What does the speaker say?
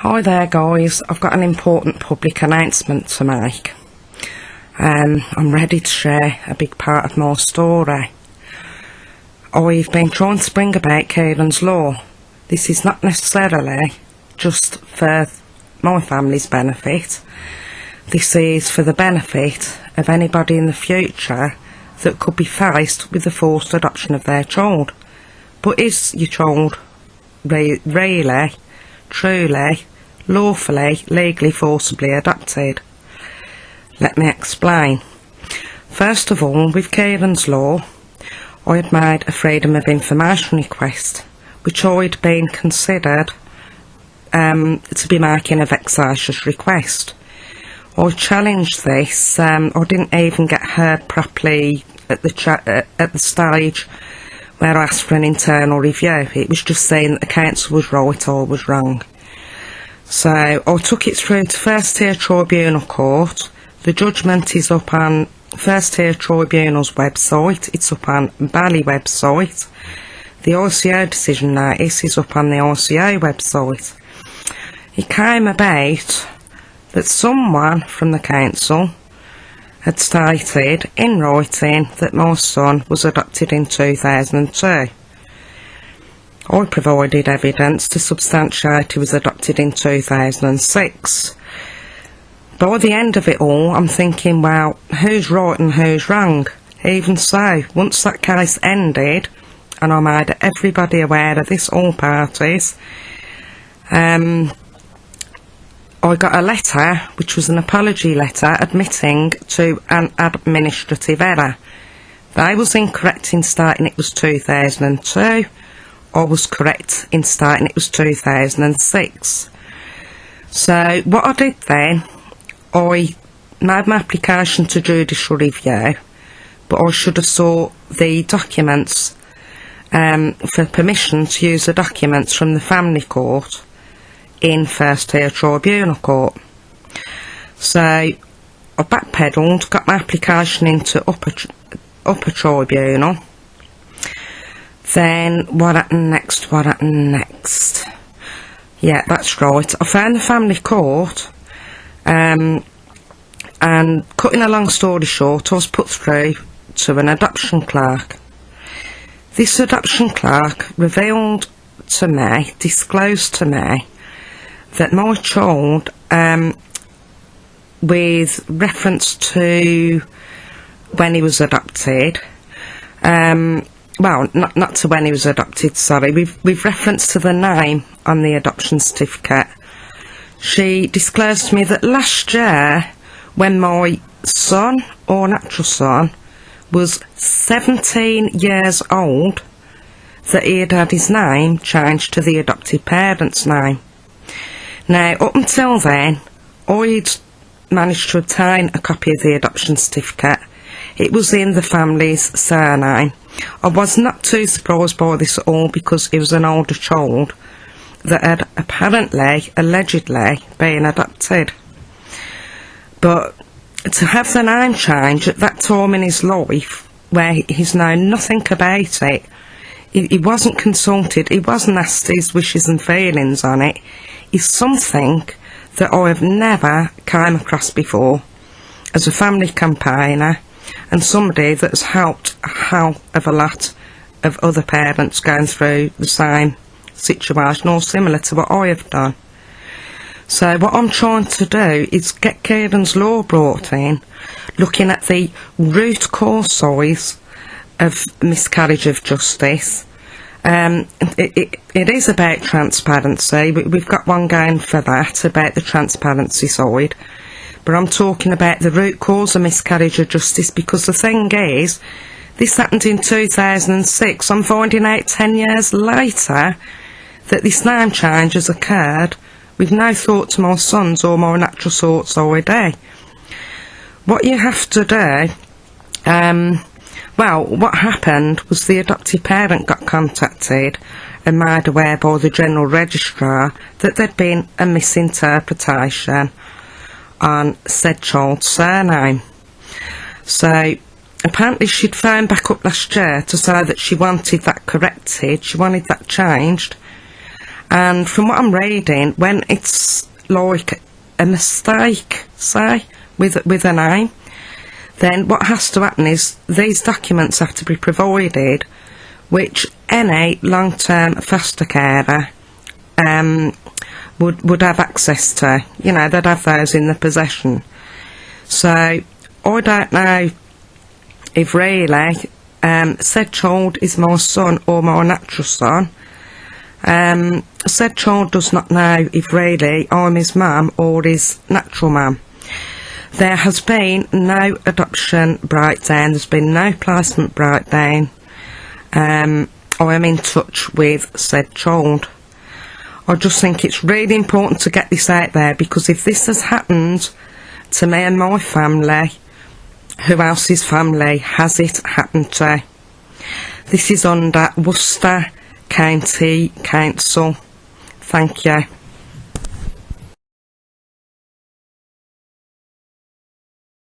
Hi there guys, I've got an important public announcement to make. I'm ready to share a big part of my story. I've been trying to bring about Kieran's law. This is not necessarily just for my family's benefit. This is for the benefit of anybody in the future that could be faced with the forced adoption of their child. But is your child really, truly, lawfully, legally, forcibly adopted? Let me explain. First of all, with Kieran's law, I had made a Freedom of Information request, which I'd been considered to be making a vexatious request. I challenged this. I didn't even get heard properly at the stage where I asked for an internal review. It was just saying that the council was right or was wrong. So I took it through to First Tier Tribunal Court. The judgment is up on First Tier Tribunal's website. It's up on Bally website. The ICO decision notice is up on the ICO website. It came about that someone from the council had stated in writing that my son was adopted in 2002. I provided evidence to substantiate he was adopted in 2006. By the end of it all, I'm thinking, well, who's right and who's wrong? Even so, once that case ended, and I made everybody aware of this, all parties, I got a letter, which was an apology letter, admitting to an administrative error. They was incorrect in stating it was 2002. I was correct in stating it was 2006. So what I did then, I made my application to judicial review, but I should have sought the documents for permission to use the documents from the family court in First Tier Tribunal Court. So I backpedalled, got my application into upper tribunal. Then what happened next? Yeah, that's right. I found the family court, and cutting a long story short, I was put through to an adoption clerk. This adoption clerk revealed to me, disclosed to me, that my child, with reference to when he was adopted, well, not to when he was adopted, sorry, with reference to the name on the adoption certificate, she disclosed to me that last year, when my son, or natural son, was 17 years old, that he had had his name changed to the adopted parent's name. Now, up until then, I'd managed to obtain a copy of the adoption certificate. It was in the family's surname. I was not too surprised by this at all, because it was an older child that had apparently, allegedly, been adopted. But to have the name change at that time in his life, where he's known nothing about it, he wasn't consulted, he wasn't asked his wishes and feelings on it, is something that I have never come across before as a family campaigner, and somebody that has helped a hell of a lot of other parents going through the same situation or similar to what I have done. So what I'm trying to do is get Kieran's law brought in, looking at the root cause of miscarriage of justice. It is about transparency. We've got one going for that, about the transparency side. But I'm talking about the root cause of miscarriage of justice, because the thing is, this happened in 2006. I'm finding out 10 years later that this name change has occurred with no thought to my son's or my natural thoughts ID. What you have to do, well, what happened was the adoptive parent got contacted and made aware by the General Registrar that there'd been a misinterpretation on said child's surname. So apparently she'd phoned back up last year to say that she wanted that corrected, she wanted that changed, And from what I'm reading, when it's like a mistake, say, with a name, then what has to happen is these documents have to be provided, which any long-term foster carer would have access to. You know, they'd have those in their possession. So I don't know if really said child is my son or my natural son. Said child does not know if really I'm his mum or his natural mum. There has been no adoption breakdown, there's been no placement breakdown. I am in touch with said child. I just think it's really important to get this out there, because if this has happened to me and my family, who else's family has it happened to? This is under Worcester County Council. Thank you.